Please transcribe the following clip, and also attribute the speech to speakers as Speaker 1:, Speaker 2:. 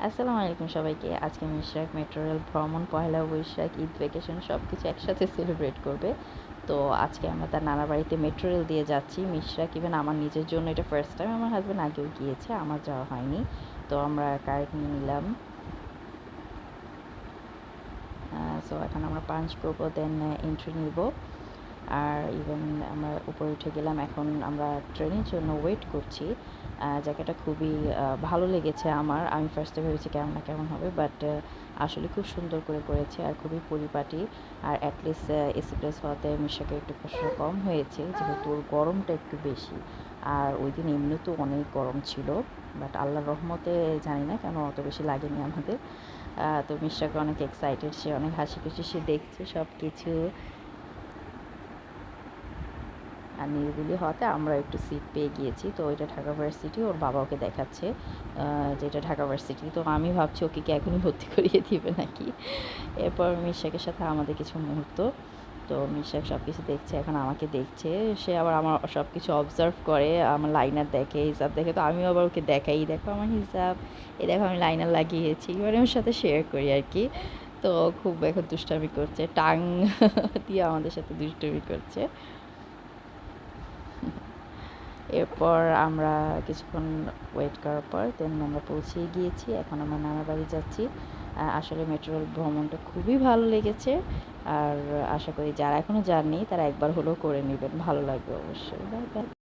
Speaker 1: আসসালামু আলাইকুম সবাইকে। আজকে মিশরাক মেট্রো রেল ভ্রমণ, পহেলা বৈশাখ, ঈদ ভ্যাকেশন সব কিছু একসাথে সেলিব্রেট করবে। তো আজকে আমরা তার নানা বাড়িতে মেট্রো রেল দিয়ে যাচ্ছি। মিশরাক ইভেন আমার নিজের জন্য এটা ফার্স্ট টাইম, আমার হাজব্যান্ড আগেও গিয়েছে, আমার যাওয়া হয়নি। তো আমরা কার্ড নিয়ে নিলাম। সো এখন আমরা পাঞ্চ করবো, দেন এন্ট্রি নিব। আর ইভেন আমরা উপরে উঠে গেলাম। এখন আমরা ট্রেনের জন্য ওয়েট করছি। জায়গাটা খুবই ভালো লেগেছে আমার। আমি ফার্স্টে ভেবেছি কেমন না কেমন হবে, বাট আসলে খুব সুন্দর করে করেছে আর খুবই পরিপাটি। আর অ্যাটলিস্ট এসি প্লেস হওয়াতে মিশাকে একটু কষ্ট কম হয়েছে, যেহেতু ওর গরমটা একটু বেশি। আর ওই দিন এমনিতেও অনেক গরম ছিল, বাট আল্লাহর রহমতে জানি না কেন অত বেশি লাগেনি আমাদের। তো মিশাকে অনেক এক্সাইটেড, সে অনেক হাসি খুশি, সে দেখছে সব কিছু। আর নিরিবিলি হওয়াতে আমরা একটু সিট পেয়ে গিয়েছি। তো এটা ঢাকা ভার্সিটি, ওর বাবা ওকে দেখাচ্ছে যেটা ঢাকা ভার্সিটি। তো আমি ভাবছি ওকে কি এখনই ভর্তি করিয়ে দিবে নাকি। এরপর মিশাকের সাথে আমাদের কিছু মুহূর্ত। তো মিশাক সব কিছু দেখছে, এখন আমাকে দেখছে। সে আবার আমার সব কিছু অবজার্ভ করে, আমার লাইনার দেখে, হিসাব দেখে। তো আমিও আবার ওকে দেখাই, দেখো আমার হিসাব, এই দেখো আমি লাইনার লাগিয়েছি, এবার ওর সাথে শেয়ার করি আর কি। তো খুব এখন দুষ্টামি করছে, টাং দিয়ে আমাদের সাথে দুষ্টামি করছে। এরপর আমরা কিছুক্ষণ ওয়েট করার পর দেন আমরা পৌঁছে গিয়েছি। এখন আমরা নানার বাড়ি যাচ্ছি। আসলে মেট্রো রেল ভ্রমণটা খুবই ভালো লেগেছে। আর আশা করি যারা এখনও যাননি তারা একবার হলেও করে নেবেন, ভালো লাগবে অবশ্যই। Bye bye.